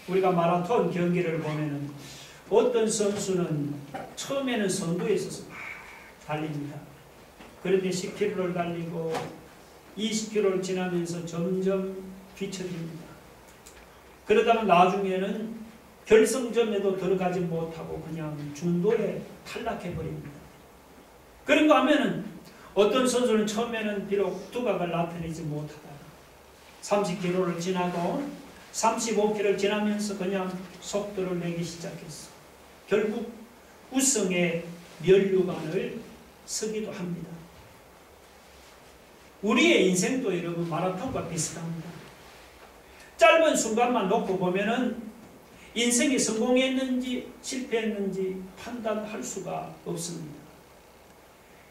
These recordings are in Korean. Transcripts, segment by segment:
우리가 마라톤 경기를 보면은 어떤 선수는 처음에는 선두에 있어서 막 달립니다. 그런데 10km를 달리고 20km를 지나면서 점점 뒤처집니다. 그러다가 나중에는 결승점에도 들어가지 못하고 그냥 중도에 탈락해버립니다. 그런가 하면은 어떤 선수는 처음에는 비록 두각을 나타내지 못하다가 30km를 지나고 35km를 지나면서 그냥 속도를 내기 시작했어. 결국 우승의 면류관을 서기도 합니다. 우리의 인생도 여러분 마라톤과 비슷합니다. 짧은 순간만 놓고 보면은 인생이 성공했는지 실패했는지 판단할 수가 없습니다.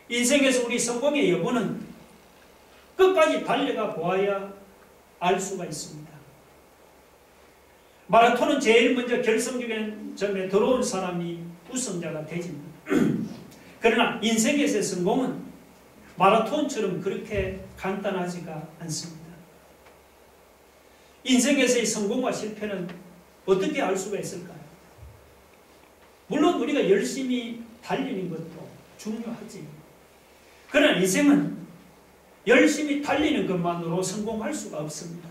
인생에서 우리 성공의 여부는 끝까지 달려가 보아야 알 수가 있습니다. 마라톤은 제일 먼저 결승점에 들어온 사람이 우승자가 되집니다. 그러나 인생에서의 성공은 마라톤처럼 그렇게 간단하지가 않습니다. 인생에서의 성공과 실패는 어떻게 알 수가 있을까요? 물론 우리가 열심히 달리는 것도 중요하지. 그러나 인생은 열심히 달리는 것만으로 성공할 수가 없습니다.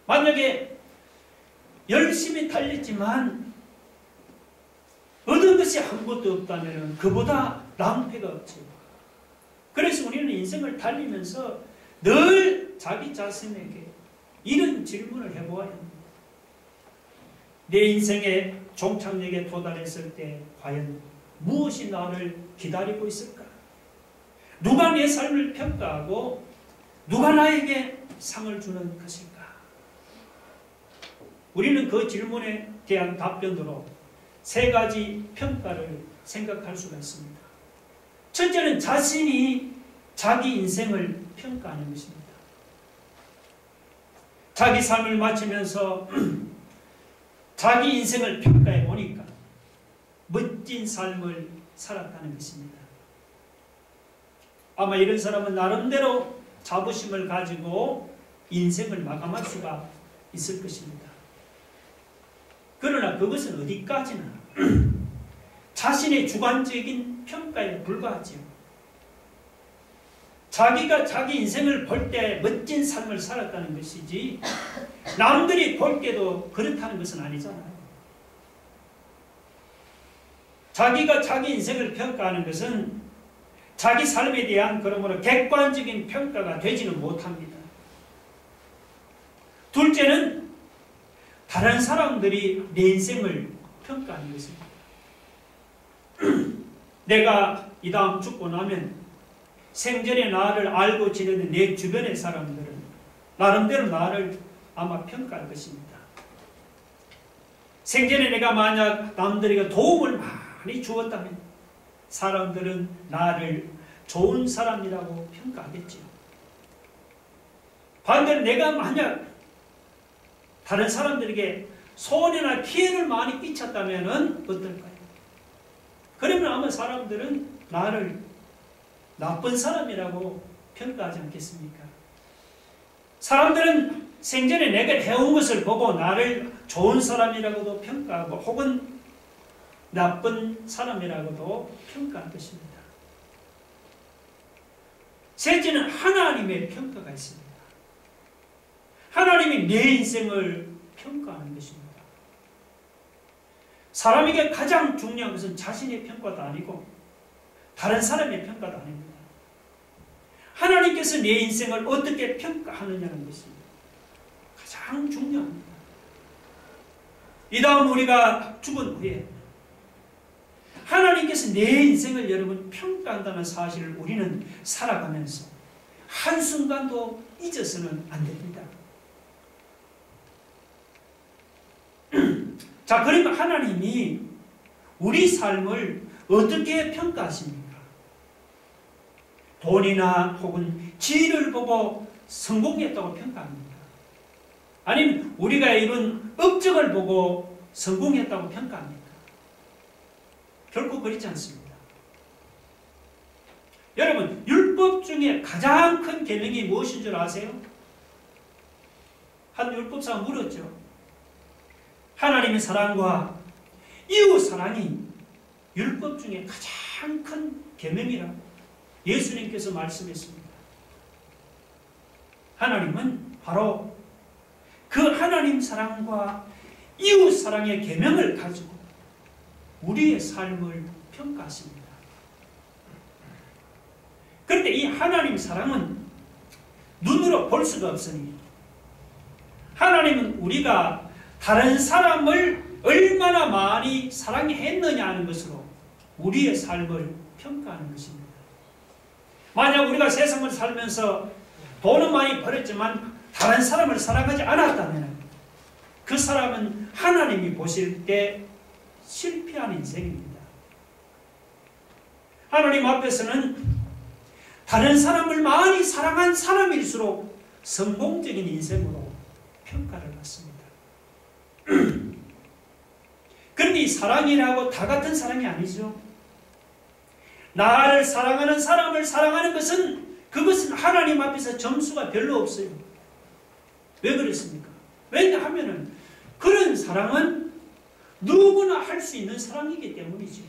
만약에 열심히 달렸지만 얻은 것이 아무것도 없다면 그보다 낭패가 없죠. 그래서 우리는 인생을 달리면서 늘 자기 자신에게 이런 질문을 해보아야 합니다. 내 인생의 종착역에 도달했을 때 과연 무엇이 나를 기다리고 있을까? 누가 내 삶을 평가하고 누가 나에게 상을 주는 것일까? 우리는 그 질문에 대한 답변으로 세 가지 평가를 생각할 수가 있습니다. 첫째는 자신이 자기 인생을 평가하는 것입니다. 자기 삶을 마치면서 자기 인생을 평가해 보니까 멋진 삶을 살았다는 것입니다. 아마 이런 사람은 나름대로 자부심을 가지고 인생을 마감할 수가 있을 것입니다. 그러나 그것은 어디까지나 자신의 주관적인 평가에 불과하지요. 자기가 자기 인생을 볼 때 멋진 삶을 살았다는 것이지 남들이 볼 때도 그렇다는 것은 아니잖아요. 자기가 자기 인생을 평가하는 것은 자기 삶에 대한 그러므로 객관적인 평가가 되지는 못합니다. 둘째는 다른 사람들이 내 인생을 평가하는 것입니다. 내가 이 다음 죽고 나면 생전에 나를 알고 지내는 내 주변의 사람들은 나름대로 나를 아마 평가할 것입니다. 생전에 내가 만약 남들에게 도움을 많이 주었다면 사람들은 나를 좋은 사람이라고 평가하겠죠. 반대로 내가 만약 다른 사람들에게 손해나 피해를 많이 끼쳤다면 어떨까요? 그러면 아마 사람들은 나를 나쁜 사람이라고 평가하지 않겠습니까? 사람들은 생전에 내가 해온 것을 보고 나를 좋은 사람이라고도 평가하고 혹은 나쁜 사람이라고도 평가할 것입니다. 셋째는 하나님의 평가가 있습니다. 하나님이 내 인생을 평가하는 것입니다. 사람에게 가장 중요한 것은 자신의 평가도 아니고 다른 사람의 평가도 아닙니다. 하나님께서 내 인생을 어떻게 평가하느냐는 것입니다. 가장 중요합니다. 이 다음 우리가 죽은 후에 하나님께서 내 인생을 여러분 평가한다는 사실을 우리는 살아가면서 한순간도 잊어서는 안 됩니다. 자, 그러면 하나님이 우리 삶을 어떻게 평가하십니까? 돈이나 혹은 지위를 보고 성공했다고 평가합니까? 아니면 우리가 이룬 업적을 보고 성공했다고 평가합니까? 결코 그렇지 않습니다. 여러분, 율법 중에 가장 큰 계명이 무엇인 줄 아세요? 한 율법사가 물었죠. 하나님의 사랑과 이웃 사랑이 율법 중에 가장 큰 계명이라고 예수님께서 말씀했습니다. 하나님은 바로 그 하나님 사랑과 이웃 사랑의 계명을 가지고 우리의 삶을 평가하십니다. 그런데 이 하나님 사랑은 눈으로 볼 수가 없으니 하나님은 우리가 다른 사람을 얼마나 많이 사랑했느냐 하는 것으로 우리의 삶을 평가하는 것입니다. 만약 우리가 세상을 살면서 돈은 많이 벌었지만 다른 사람을 사랑하지 않았다면 그 사람은 하나님이 보실 때 실패한 인생입니다. 하나님 앞에서는 다른 사람을 많이 사랑한 사람일수록 성공적인 인생으로 평가를 받습니다. 그런데 이 사랑이라고 다 같은 사랑이 아니죠. 나를 사랑하는 사람을 사랑하는 그것은 하나님 앞에서 점수가 별로 없어요. 왜 그렇습니까? 왜냐하면 그런 사랑은 누구나 할 수 있는 사랑이기 때문이죠.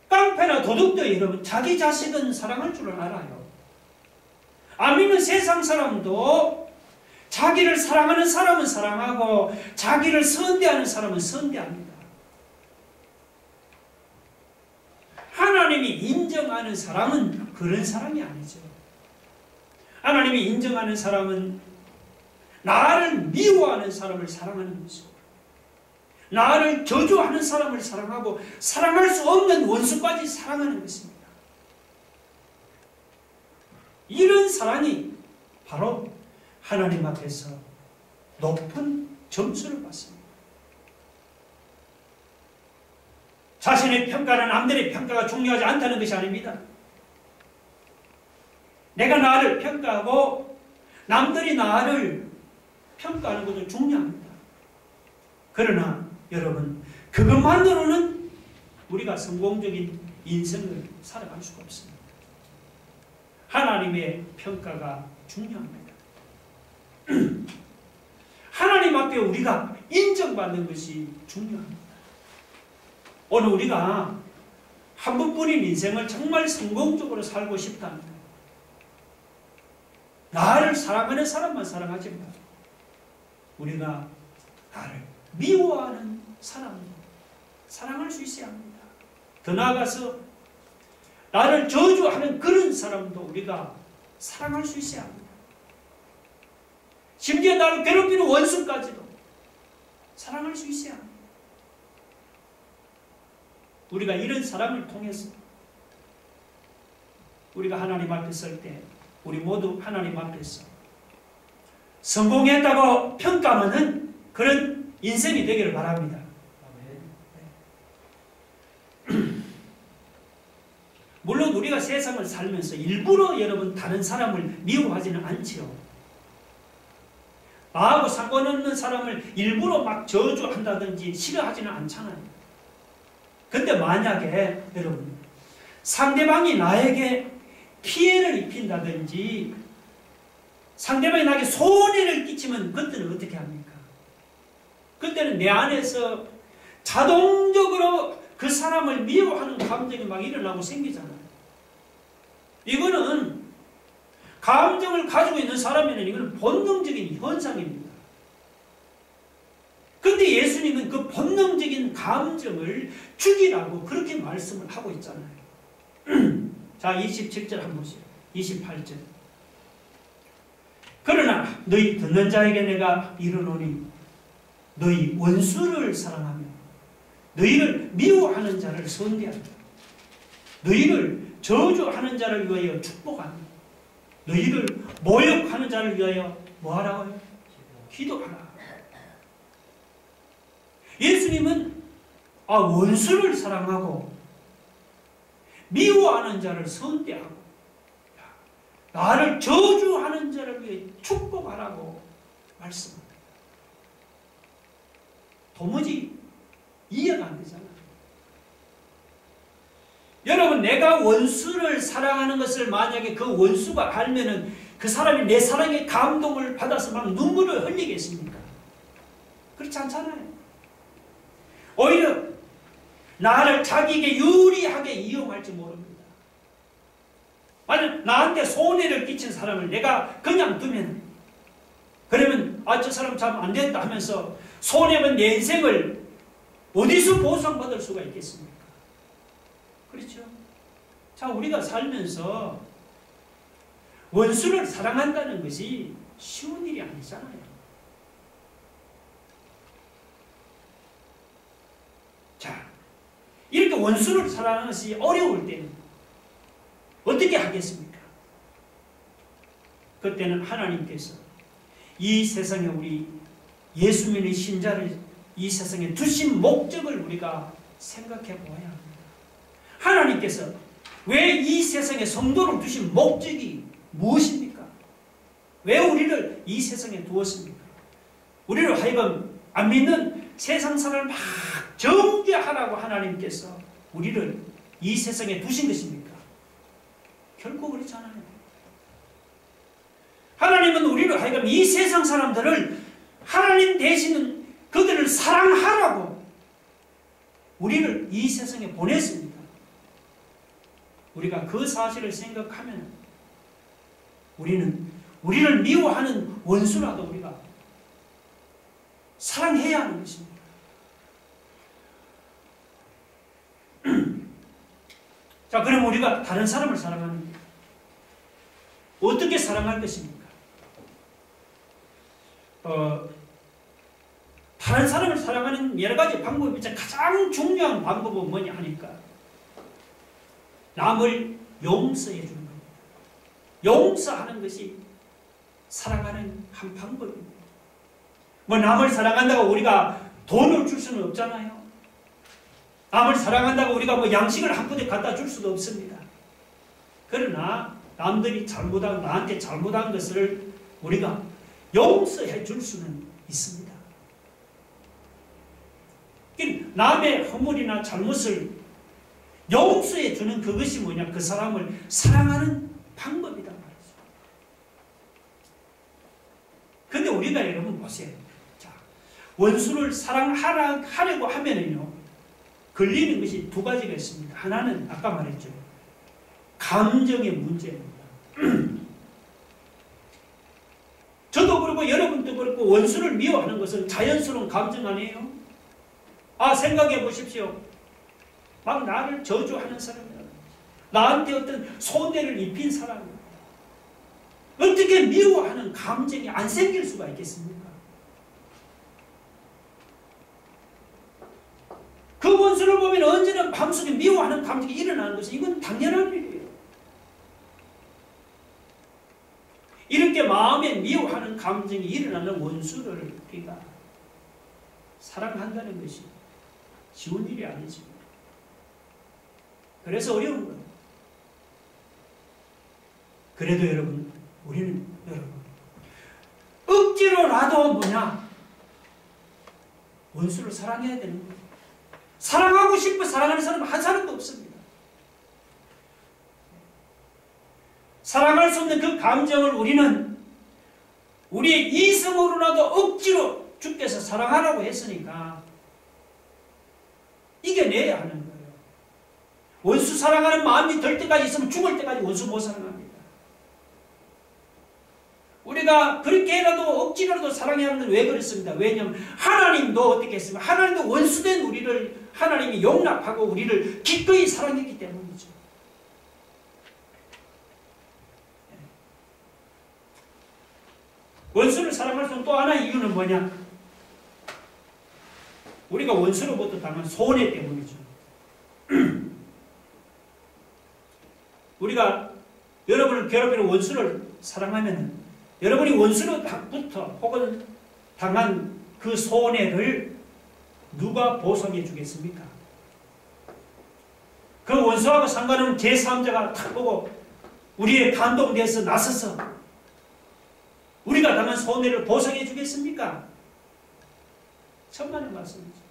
깡패나 도둑도 여러분 자기 자식은 사랑할 줄 알아요. 아니면 세상 사람도 자기를 사랑하는 사람은 사랑하고 자기를 선대하는 사람은 선대합니다. 하나님이 인정하는 사랑은 그런 사랑이 아니죠. 하나님이 인정하는 사람은 나를 미워하는 사람을 사랑하는 것이고 나를 저주하는 사람을 사랑하고 사랑할 수 없는 원수까지 사랑하는 것입니다. 이런 사랑이 바로 하나님 앞에서 높은 점수를 받습니다. 자신의 평가는 남들의 평가가 중요하지 않다는 것이 아닙니다. 내가 나를 평가하고 남들이 나를 평가하는 것도 중요합니다. 그러나 여러분 그것만으로는 우리가 성공적인 인생을 살아갈 수가 없습니다. 하나님의 평가가 중요합니다. 하나님 앞에 우리가 인정받는 것이 중요합니다. 오늘 우리가 한 번뿐인 인생을 정말 성공적으로 살고 싶다면 나를 사랑하는 사람만 사랑하지 말고 우리가 나를 미워하는 사람도 사랑할 수 있어야 합니다. 더 나아가서 나를 저주하는 그런 사람도 우리가 사랑할 수 있어야 합니다. 심지어 나를 괴롭히는 원수까지도 사랑할 수 있어야 합니다. 우리가 이런 사람을 통해서 우리가 하나님 앞에 설 때 우리 모두 하나님 앞에서 성공했다고 평가하는 그런 인생이 되기를 바랍니다. 물론 우리가 세상을 살면서 일부러 여러분 다른 사람을 미워하지는 않지요. 나하고 상관없는 사람을 일부러 막 저주한다든지 싫어하지는 않잖아요. 근데 만약에 여러분 상대방이 나에게 피해를 입힌다든지 상대방이 나에게 손해를 끼치면 그때는 어떻게 합니까? 그때는 내 안에서 자동적으로 그 사람을 미워하는 감정이 막 일어나고 생기잖아요. 이거는 감정을 가지고 있는 사람에는 이거는 본능적인 현상입니다. 그런데 예수님은 그 본능적인 감정을 죽이라고 그렇게 말씀을 하고 있잖아요. 자, 27절 한번 보세요. 28절. 그러나 너희 듣는 자에게 내가 이르노니 너희 원수를 사랑하며 너희를 미워하는 자를 선대하라. 너희를 저주하는 자를 위하여 축복하며 너희를 모욕하는 자를 위하여 뭐하라고요? 기도하라. 예수님은 원수를 사랑하고 미워하는 자를 선대하고 나를 저주하는 자를 위해 축복하라고 말씀합니다. 도무지 이해가 안 되잖아요. 여러분 내가 원수를 사랑하는 것을 만약에 그 원수가 알면은 그 사람이 내 사랑에 감동을 받아서 막 눈물을 흘리겠습니까? 그렇지 않잖아요. 오히려 나를 자기에게 유리하게 이용할지 모릅니다. 만약 나한테 손해를 끼친 사람을 내가 그냥 두면, 그러면 저 사람 참 안 됐다 하면서 손해본 내 인생을 어디서 보상받을 수가 있겠습니까? 그렇죠? 자, 우리가 살면서 원수를 사랑한다는 것이 쉬운 일이 아니잖아요. 자, 이렇게 원수를 사랑하는 것이 어려울 때는 어떻게 하겠습니까? 그때는 하나님께서 이 세상에 우리 예수 믿는 신자를 이 세상에 두신 목적을 우리가 생각해 보아야 합니다. 하나님께서 왜 이 세상에 성도를 두신 목적이 무엇입니까? 왜 우리를 이 세상에 두었습니까? 우리를 하여금 안 믿는 세상 사람을 막 정죄하라고 하나님께서 우리를 이 세상에 두신 것입니까? 결코 그렇지 않아요. 하나님은 우리를 하여금 이 세상 사람들을 하나님 대신 그들을 사랑하라고 우리를 이 세상에 보냈습니다. 우리가 그 사실을 생각하면 우리는 우리를 미워하는 원수라도 우리가 사랑해야 하는 것입니다. 자, 그럼 우리가 다른 사람을 사랑하는 어떻게 사랑할 것입니까? 다른 사람을 사랑하는 여러 가지 방법이 있지만 가장 중요한 방법은 뭐냐 하니까 남을 용서해 주는 겁니다. 용서하는 것이 사랑하는 한 방법입니다. 뭐 남을 사랑한다고 우리가 돈을 줄 수는 없잖아요. 남을 사랑한다고 우리가 뭐 양식을 한 푸대 갖다 줄 수도 없습니다. 그러나 남들이 잘못한, 나한테 잘못한 것을 우리가 용서해 줄 수는 있습니다. 남의 허물이나 잘못을 용서해 주는 그것이 뭐냐? 그 사람을 사랑하는 방법이다 말이죠. 근데 우리가 여러분 보세요. 자, 원수를 사랑하려고 하면은요, 걸리는 것이 두 가지가 있습니다. 하나는 아까 말했죠. 감정의 문제입니다. 저도 그렇고 여러분도 그렇고 원수를 미워하는 것은 자연스러운 감정 아니에요? 생각해 보십시오. 막 나를 저주하는 사람이다. 나한테 어떤 손해를 입힌 사람이다. 어떻게 미워하는 감정이 안 생길 수가 있겠습니까? 그 원수를 보면 언제나 마음속에 미워하는 감정이 일어나는 것은 이건 당연한 일이에요. 이렇게 마음에 미워하는 감정이 일어나는 원수를 우리가 사랑한다는 것이 쉬운 일이 아니지. 그래서 어려운 거예요. 그래도 여러분, 우리는 억지로라도 뭐냐? 원수를 사랑해야 되는 거예요. 사랑하고 싶어 사랑하는 사람은 한 사람도 없습니다. 사랑할 수 없는 그 감정을 우리는 우리의 이성으로라도 억지로 주께서 사랑하라고 했으니까 이겨내야 하는 거예요. 원수 사랑하는 마음이 들 때까지 있으면 죽을 때까지 원수 못 사랑합니다. 우리가 그렇게라도 억지로라도 사랑해야 하는 건 왜 그렇습니다. 왜냐하면 하나님도 어떻게 했습니까? 하나님도 원수된 우리를 하나님이 용납하고 우리를 기꺼이 사랑했기 때문이죠. 원수를 사랑할 수 있는 또 하나의 이유는 뭐냐? 우리가 원수로부터 당한 손해 때문이죠. 우리가 여러분을 괴롭히는 원수를 사랑하면 여러분이 원수로부터 혹은 당한 그 손해를 누가 보상해 주겠습니까? 그 원수하고 상관없는 제3자가 탁 보고 우리의 감동돼서 나서서 우리가 당한 손해를 보상해 주겠습니까? 천만의 말씀이죠.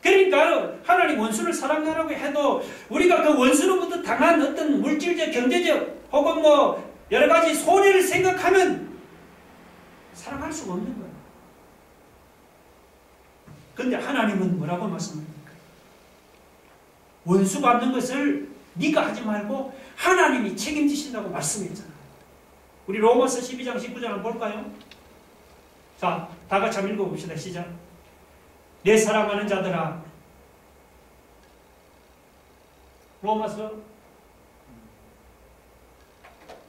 그러니까 하나님 원수를 사랑하라고 해도 우리가 그 원수로부터 당한 어떤 물질적, 경제적 혹은 뭐 여러 가지 손해를 생각하면 할 수가 없는 거예요. 그런데 하나님은 뭐라고 말씀합니까? 원수 갚는 것을 네가 하지 말고 하나님이 책임지신다고 말씀했잖아요. 우리 로마서 12장 19절 한번 볼까요? 자, 다 같이 한번 읽어봅시다. 시작. 내 사랑하는 자들아. 로마서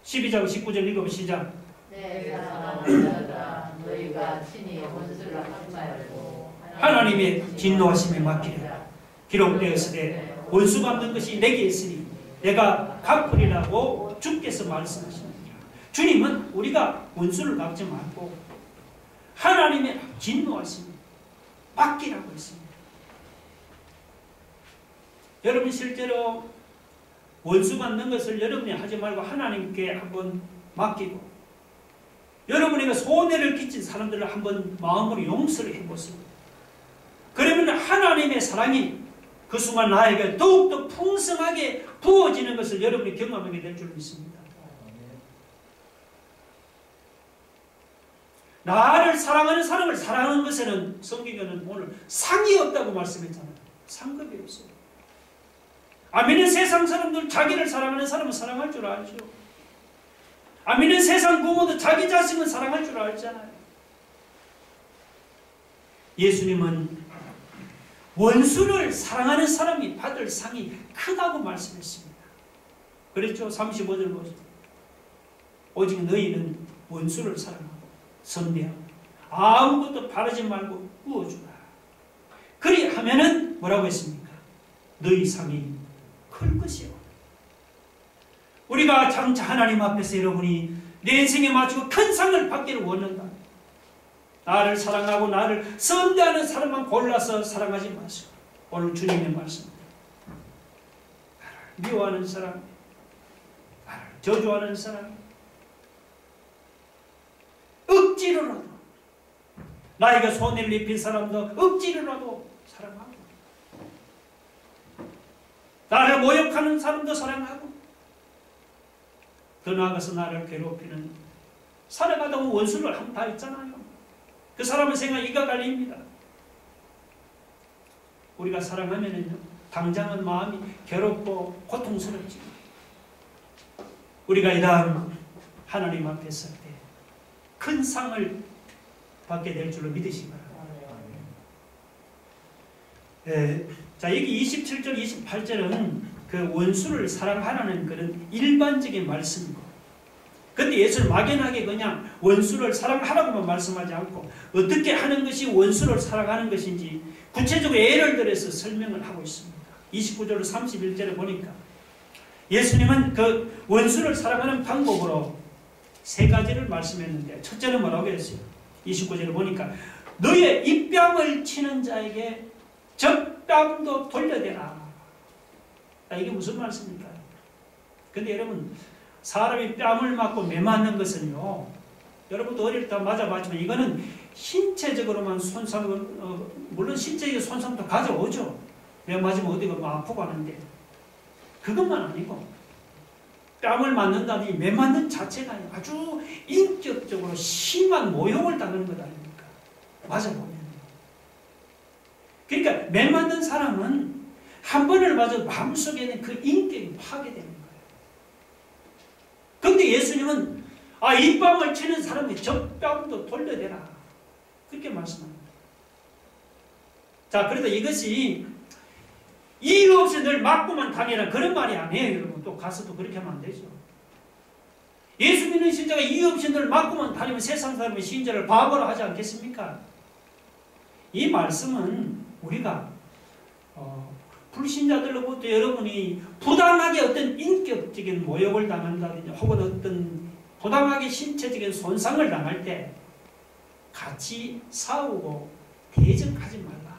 12장 19절 읽어보시자. 내 사랑하는 자들아, 너희가 친히 원수를 하지 말고 하나님의 진노하심에 맡기라. 기록되었으되 원수 갚는 것이 내게 있으니 내가 갚으리라고 주께서 말씀하십니다. 주님은 우리가 원수를 갚지 말고 하나님의 진노하심에 맡기라고 했습니다. 여러분 실제로 원수 갚는 것을 여러분이 하지 말고 하나님께 한번 맡기고 여러분에게 손해를 끼친 사람들을 한번 마음으로 용서를 해보세요. 그러면 하나님의 사랑이 그 순간 나에게 더욱더 풍성하게 부어지는 것을 여러분이 경험하게 될 줄 믿습니다. 나를 사랑하는 사람을 사랑하는 것에는 성경에는 오늘 상이 없다고 말씀했잖아요. 상급이 없어요. 아멘은 세상 사람들 자기를 사랑하는 사람은 사랑할 줄 알죠. 아멘은 세상 부모도 자기 자식은 사랑할 줄 알잖아요. 예수님은 원수를 사랑하는 사람이 받을 상이 크다고 말씀했습니다. 그랬죠? 35절 보세요. 오직 너희는 원수를 사랑하고 선대하고 아무것도 바라지 말고 구워주라. 그리하면은 뭐라고 했습니까? 너희 상이 클 것이요. 우리가 장차 하나님 앞에서 여러분이 내 인생에 맞추고 큰 상을 받기를 원한다. 나를 사랑하고 나를 선대하는 사람만 골라서 사랑하지 마시고 오늘 주님의 말씀입니다. 나를 미워하는 사람, 나를 저주하는 사람, 억지로라도 나에게 손해를 입힌 사람도 억지로라도 사랑하고 나를 모욕하는 사람도 사랑하고 더 나아가서 나를 괴롭히는 살아가다 보면 원수를 한 다 있잖아요. 그 사람의 생각에 이가 갈립니다. 우리가 사랑하면은요, 당장은 마음이 괴롭고 고통스럽지. 우리가 이 다음 하나님 앞에 설 때 큰 상을 받게 될 줄로 믿으시기 바랍니다. 자, 여기 27절, 28절은 그 원수를 사랑하라는 그런 일반적인 말씀이고, 근데 예수는 막연하게 그냥 원수를 사랑하라고만 말씀하지 않고 어떻게 하는 것이 원수를 사랑하는 것인지 구체적으로 예를 들어서 설명을 하고 있습니다. 29절 31절에 보니까 예수님은 그 원수를 사랑하는 방법으로 세 가지를 말씀했는데 첫째는 뭐라고 했어요? 29절에 보니까 너의 입뺨을 치는 자에게 적뺨도 돌려대라. 이게 무슨 말씀입니까? 근데 여러분 사람이 뺨을 맞고 매 맞는 것은요, 여러분도 어릴 때 맞아봤지만 이거는 신체적으로만 손상을 물론 신체적인 손상도 가져오죠. 매 맞으면 어디가 뭐 아프고 하는데 그것만 아니고 뺨을 맞는다니 매 맞는 자체가 아주 인격적으로 심한 모욕을 당하는 것 아닙니까? 맞아보면. 그러니까 매 맞는 사람은 한 번을 맞아도 마음속에는 그 인격이 파괴되는 거예요. 그런데 예수님은 입밤을 치는 사람의 적뺨도 돌려대라. 그렇게 말씀합니다. 자, 그래도 이것이 이유 없이 늘 맞고만 다니라 그런 말이 아니에요. 여러분 또 가서도 그렇게 하면 안 되죠. 예수 믿는 신자가 이유 없이 늘 맞고만 다니면 세상 사람의 신자를 바보로 하지 않겠습니까? 이 말씀은 우리가 불신자들로부터 여러분이 부당하게 어떤 인격적인 모욕을 당한다든지 혹은 어떤 부당하게 신체적인 손상을 당할 때 같이 싸우고 대적하지 말라.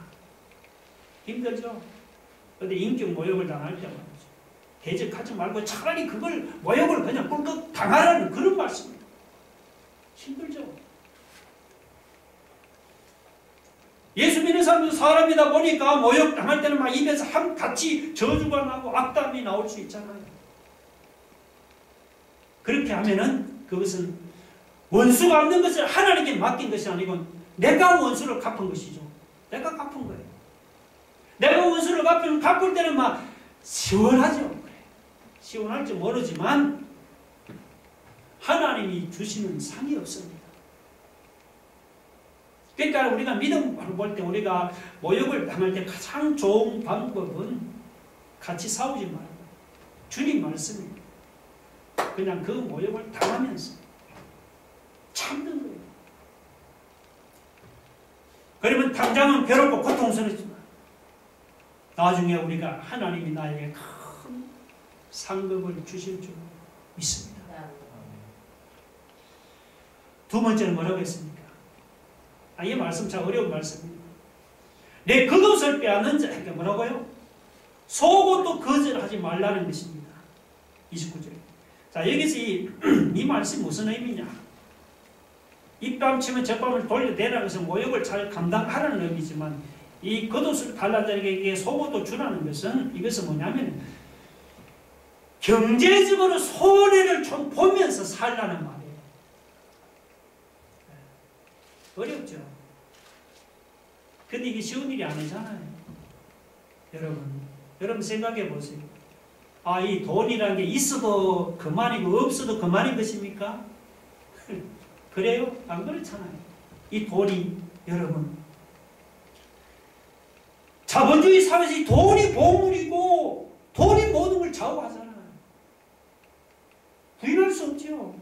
힘들죠? 그런데 인격 모욕을 당할 때 말이죠. 대적하지 말고 차라리 그걸 모욕을 그냥 꿀꺽 당하라는 그런 말씀입니다. 힘들죠? 예수 믿는 사람도 사람이다 보니까 모욕 당할 때는 막 입에서 같이 저주가 나고 악담이 나올 수 있잖아요. 그렇게 하면은 그것은 원수가 없는 것을 하나님께 맡긴 것이 아니고 내가 원수를 갚은 것이죠. 내가 갚은 거예요. 내가 원수를 갚을 때는 막 시원하죠. 시원할지 모르지만 하나님이 주시는 상이 없습니다. 그러니까 우리가 믿음을 볼 때 우리가 모욕을 당할 때 가장 좋은 방법은 같이 싸우지 말고 주님 말씀입니다. 그냥 그 모욕을 당하면서 참는 거예요. 그러면 당장은 괴롭고 고통스럽지만 나중에 우리가 하나님이 나에게 큰 상급을 주실 줄 믿습니다. 두 번째는 뭐라고 했습니까? 이 말씀 참 어려운 말씀입니다. 내 겉옷을 빼앗는 자에게 뭐라고요? 속옷도 거절하지 말라는 것입니다. 29절. 자, 여기서 이 말씀이 무슨 의미냐? 입밤 치면 젖밤을 돌려대라는 것은 모욕을 잘 감당하라는 의미지만 이 겉옷을 달라는 자에게 속옷도 주라는 것은 이것은 뭐냐면 경제적으로 손해를 좀 보면서 살라는 말이에요. 어렵죠? 근데 이게 쉬운 일이 아니잖아요. 여러분 생각해 보세요. 이 돈이라는 게 있어도 그만이고 없어도 그만인 것입니까? 그래요? 안 그렇잖아요. 이 돈이 여러분 자본주의 사회에서 이 돈이 보물이고 돈이 모든 걸 좌우하잖아요. 부인할 수 없죠.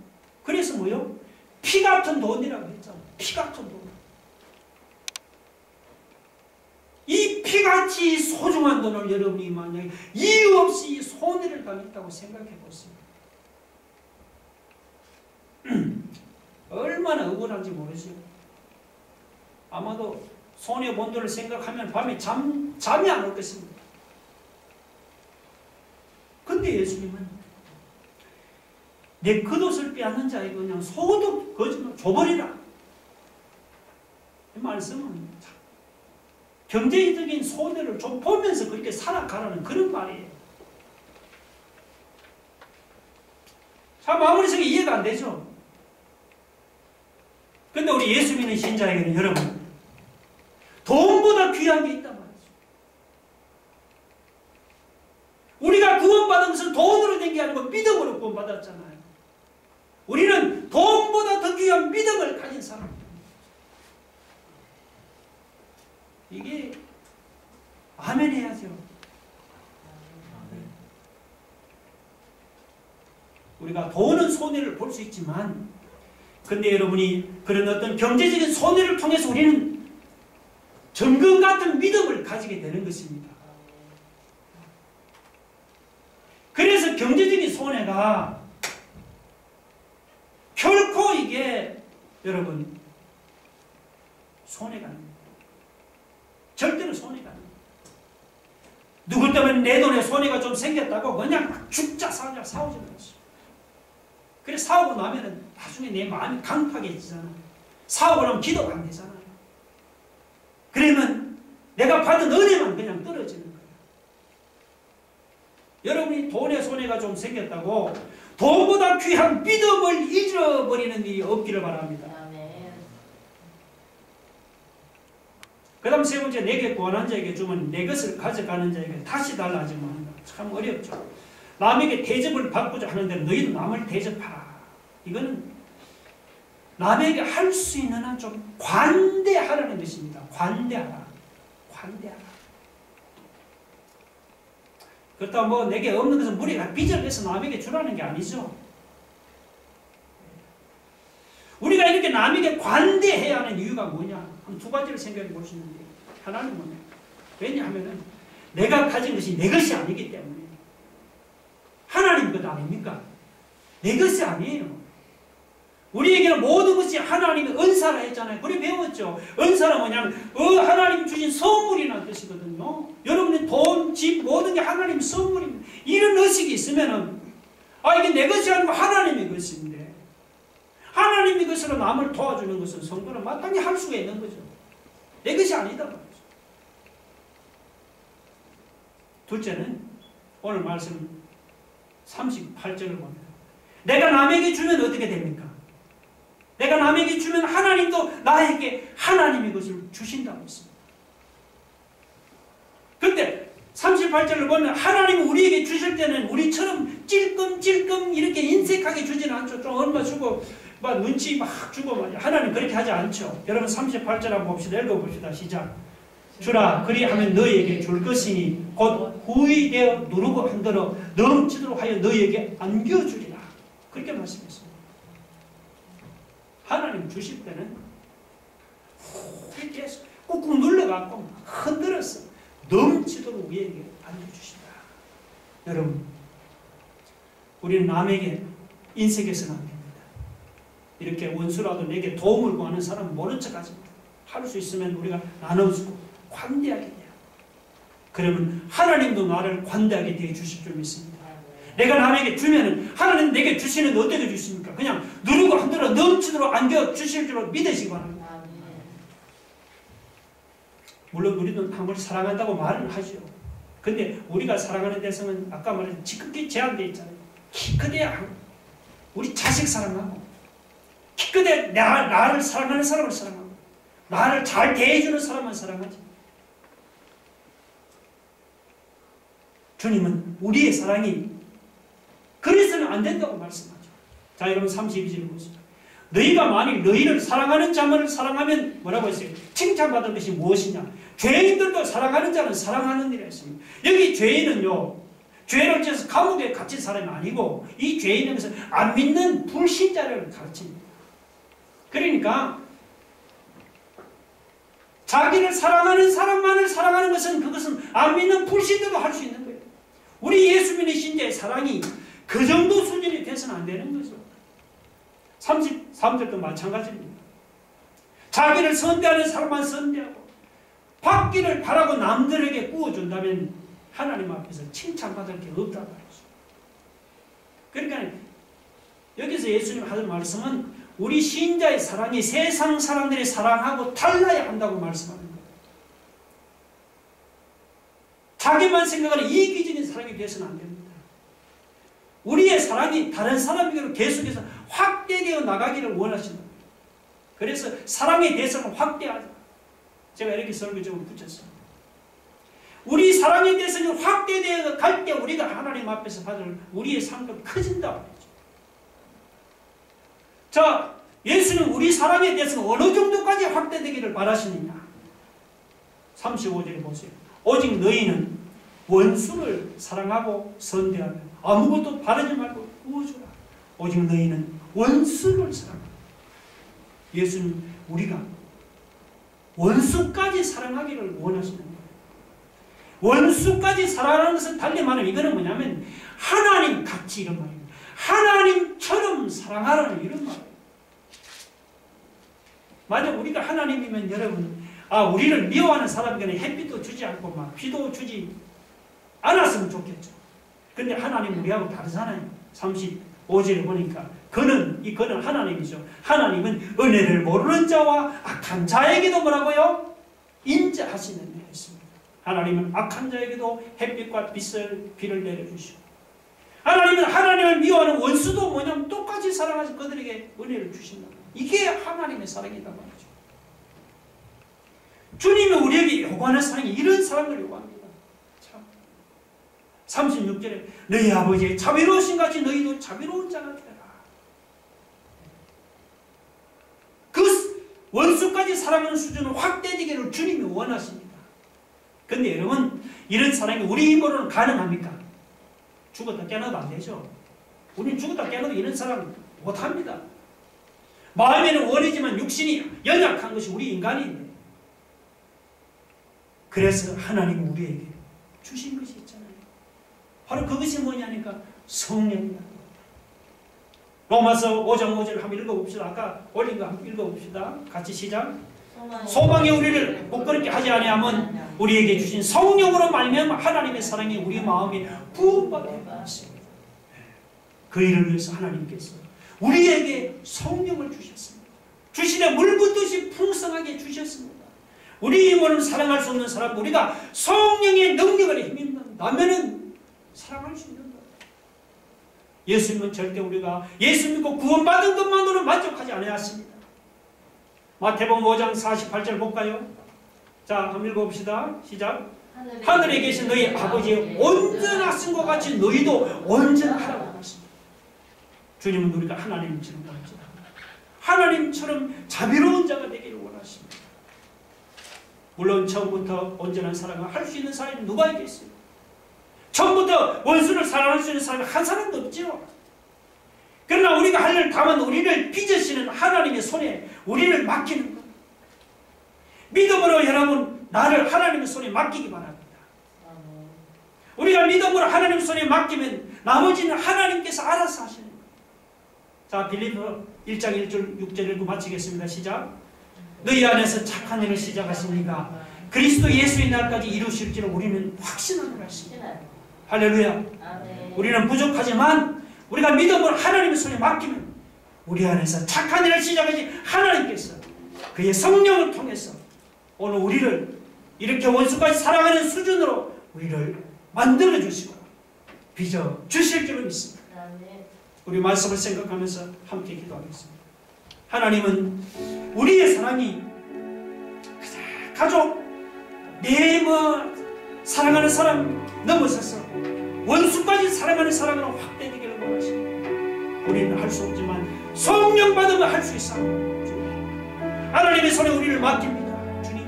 그래서 뭐요? 피 같은 돈이라고 했잖아요. 피 같은 돈. 이 피같이 소중한 돈을 여러분이 만약에 이유 없이 손해를 당했다고 생각해 보세요. 얼마나 억울한지 모르죠. 아마도 손해 본 돈을 생각하면 밤에 잠이 안 올 것입니다. 근데 예수님은 내 겉옷을 빼앗는 자에게 그냥 속옷도 거짓말 줘버리라. 이 말씀은 경제적인 손해를 좀 보면서 그렇게 살아가라는 그런 말이에요. 참 아무리 생각해도 이해가 안 되죠. 근데 우리 예수 믿는 신자에게는 여러분 돈보다 귀한 게 있단 말이죠. 우리가 구원받은 것은 돈으로 된 게 아니고 믿음으로 구원받았잖아요. 우리는 돈보다 더 귀한 믿음을 가진 사람입니다. 이게 아멘 해야죠. 우리가 돈은 손해를 볼 수 있지만 근데 여러분이 그런 어떤 경제적인 손해를 통해서 우리는 정금 같은 믿음을 가지게 되는 것입니다. 그래서 경제적인 손해가 결코 이게 여러분 손해가 아닙니다. 절대로 손해가 아닙니다. 누구 때문에 내 돈에 손해가 좀 생겼다고 그냥 죽자 사자 싸우지 마시오. 그래 싸우고 나면은 나중에 내 마음이 강팍해지잖아요. 싸우고 나면 기도가 안 되잖아요. 그러면 내가 받은 은혜만 그냥 떨어지는 거예요. 여러분이 돈에 손해가 좀 생겼다고 돈보다 귀한 믿음을 잊어버리는 일이 없기를 바랍니다. 그 다음 세 번째, 내게 구원한 자에게 주면 내 것을 가져가는 자에게 다시 달라 하지 말라. 참 어렵죠. 남에게 대접을 받고자 하는데 너희도 남을 대접하라. 이거는 남에게 할 수 있는 한 좀 관대하라는 것입니다. 관대하라. 관대하라. 그렇다고 뭐 내게 없는 것은 무리가 빚을 내서 남에게 주라는 게 아니죠. 우리가 이렇게 남에게 관대해야 하는 이유가 뭐냐? 한 두 가지를 생각해 볼 수 있는데 하나는 뭐냐? 왜냐하면 내가 가진 것이 내 것이 아니기 때문에 하나님 것 아닙니까? 내 것이 아니에요. 우리에게는 모든 것이 하나님의 은사라 했잖아요. 그래 배웠죠. 은사는 뭐냐면 하나님 주신 선물이라는 뜻이거든요. 여러분의 돈, 집 모든 게 하나님 선물입니다. 이런 의식이 있으면은 이게 내 것이 아니고 하나님의 것인데 하나님의 것으로 남을 도와주는 것은 성도는 마땅히 할 수가 있는 거죠. 내 것이 아니다 말이죠. 둘째는 오늘 말씀 38절을 봅니다. 내가 남에게 주면 어떻게 됩니까? 내가 남에게 주면 하나님도 나에게 하나님의 것을 주신다고 했습니다. 근데 38절을 보면 하나님이 우리에게 주실 때는 우리처럼 찔끔찔끔 이렇게 인색하게 주지는 않죠. 좀 얼마 주고 막 눈치 막 주고 말이야. 하나님 그렇게 하지 않죠. 여러분 38절 한번 봅시다. 읽어봅시다. 시작. 주라 그리하면 너희에게 줄 것이니 곧 후이되어 누르고 흔들어 넘치도록 하여 너희에게 안겨주리라. 그렇게 말씀했습니다. 하나님 주실 때는 이렇게 꾹꾹 눌러갖고 흔들어서 넘치도록 우리에게 안겨주신다. 여러분, 우리는 남에게 인색해서는 안 됩니다. 이렇게 원수라도 내게 도움을 구하는 사람은 모른 척하지 마. 할 수 있으면 우리가 나눠주고 관대하게 돼요. 그러면 하나님도 나를 관대하게 대해주실 줄 믿습니다. 내가 남에게 주면은 하나님 내게 주시는데 어떻게 주십니까? 그냥 누르고 흔들어 넘치도록 안겨주실 줄로 믿으시기 바랍니다. 물론 우리도 한번 사랑한다고 말을 하죠. 근데 우리가 사랑하는 대상은 아까 말한 지극히 제한되어 있잖아요. 기껏해야 우리 자식 사랑하고 기껏해야 나를 사랑하는 사람을 사랑하고 나를 잘 대해주는 사람만 사랑하지. 주님은 우리의 사랑이 그래서는 안 된다고 말씀하죠. 자, 여러분 32절 보세요. 너희가 만일 너희를 사랑하는 자만을 사랑하면 뭐라고 했어요? 칭찬받을 것이 무엇이냐? 죄인들도 사랑하는 자는 사랑하는 일이 있습니다. 여기 죄인은요, 죄를 지어서 감옥에 갇힌 사람이 아니고 이 죄인은 안 믿는 불신자를 가르칩니다. 그러니까 자기를 사랑하는 사람만을 사랑하는 것은 그것은 안 믿는 불신자도 할 수 있는 거예요. 우리 예수 믿는 신자의 사랑이 그 정도 수준이 돼서는 안 되는 거죠. 33절도 마찬가지입니다. 자기를 선대하는 사람만 선대하고 받기를 바라고 남들에게 구워준다면 하나님 앞에서 칭찬받을 게 없다고 말이죠. 그러니까 여기서 예수님 하는 말씀은 우리 신자의 사랑이 세상 사람들의 사랑하고 달라야 한다고 말씀하는 거예요. 자기만 생각하는 이기적인 사랑이 되어서는 안 됩니다. 우리의 사랑이 다른 사람에게로 계속해서 확대되어 나가기를 원하신다. 그래서 사랑의 대상을 확대하자. 제가 이렇게 설교적으로 붙였습니다. 우리 사랑의 대상이 확대되어 갈 때 우리가 하나님 앞에서 받을 우리의 상도 커진다. 자, 예수는 우리 사랑의 대상이 어느 정도까지 확대되기를 바라시느냐. 35절에 보세요. 오직 너희는 원수를 사랑하고 선대하며 아무것도 바르지 말고 구워주라. 오직 너희는 원수를 사랑하라. 예수는 우리가 원수까지 사랑하기를 원하시는 거예요. 원수까지 사랑하는 것은 달리 말하면 이거는 뭐냐면 하나님 같이 이런 말입니다. 하나님처럼 사랑하라는 이런 말이에요. 만약 우리가 하나님이면 여러분, 우리를 미워하는 사람에게는 햇빛도 주지 않고 막 비도 주지 않았으면 좋겠죠. 근데 하나님 우리하고 다르잖아요. 35절에 보니까 그는 하나님이죠. 하나님은 은혜를 모르는 자와 악한 자에게도 뭐라고요? 인자하시는 일 했습니다. 하나님은 악한 자에게도 햇빛과 비를 내려주시고 하나님은 하나님을 미워하는 원수도 뭐냐면 똑같이 사랑하셔서 그들에게 은혜를 주신다. 이게 하나님의 사랑이다 말이죠. 주님이 우리에게 요구하는 사랑이 이런 사랑을 요구합니다. 36절에 너희 아버지의 자비로우신 같이 너희도 자비로운 자가 되라. 그 원수까지 사랑하는 수준을 확대되기를 주님이 원하십니다. 그런데 여러분, 이런 사랑이 우리 힘으로는 가능합니까? 죽었다 깨어나도 안 되죠. 우리는 죽었다 깨어나도 이런 사랑 못합니다. 마음에는 원이지만 육신이 연약한 것이 우리 인간인데, 그래서 하나님은 우리에게 주신 것이 있잖아요. 바로 그것이 뭐냐니까 성령이다. 로마서 5장 5절 한번 읽어봅시다. 아까 올린 거 한번 읽어봅시다. 같이 시작. 소망이 우리를 부끄럽게 하지 아니하면 우리에게 주신 성령으로 말미암아 하나님의 사랑이 우리 마음에 부음받게 되었습니다. 그 일을 위해서 하나님께서 우리에게 성령을 주셨습니다. 주시되 물 붓듯이 풍성하게 주셨습니다. 우리 힘으로는 사랑할 수 없는 사람, 우리가 성령의 능력을 힘입는다면은 사랑할 수 있는 거예요. 예수님은 절대 우리가 예수 믿고 구원받은 것만으로 만족하지 않았습니다. 마태복음 5장 48절 볼까요? 자, 한번 읽어봅시다. 시작. 하늘에 계신 너희 아버지의 온전하신 것 같이 너희도 온전하라고 하십니다. 주님은 우리가 하나님처럼 닮지다. 하나님처럼 자비로운 자가 되기를 원하십니다. 물론 처음부터 온전한 사랑을 할 수 있는 사람이 누가 있겠어요? 처음부터 원수를 사랑할 수 있는 사람이 한 사람도 없죠. 그러나 우리가 할 일 다만 우리를 빚으시는 하나님의 손에 우리를 맡기는 겁니다. 믿음으로 여러분 나를 하나님의 손에 맡기기 바랍니다. 우리가 믿음으로 하나님 손에 맡기면 나머지는 하나님께서 알아서 하시는 거예요. 자, 빌립보 1장 1절 6절 읽고 마치겠습니다. 시작. 너희 안에서 착한 일을 시작하시니까 그리스도 예수의 날까지 이루실 줄을 우리는 확신하노라 하십니다. 할렐루야. 우리는 부족하지만 우리가 믿음으로 하나님의 손에 맡기면 우리 안에서 착한 일을 시작하신 하나님께서 그의 성령을 통해서 오늘 우리를 이렇게 원수까지 사랑하는 수준으로 우리를 만들어 주시고 빚어 주실 줄을 믿습니다. 우리 말씀을 생각하면서 함께 기도하겠습니다. 하나님은 우리의 사랑이 가족, 사랑하는 사람 넘어서서 원수까지 사랑하는 사랑으로 확대되기를 원하십니다. 우리는 할 수 없지만 성령 받으면 할 수 있어. 주님, 하나님의 손에 우리를 맡깁니다. 주님,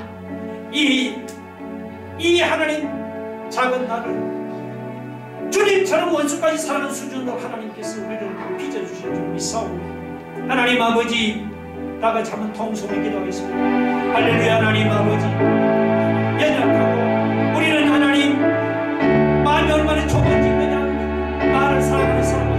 이 하나님 작은 나를 주님처럼 원수까지 사랑하는 수준으로 하나님께서 우리를 빚어주실 줄 믿사옵니다. 하나님 아버지, 다가 잠은 통성에 기도하겠습니다. 할렐루야. 하나님 아버지, 연약하고 우리는 하나님 마음이 얼마나 좁은지 그냥 나를 사랑하는 사람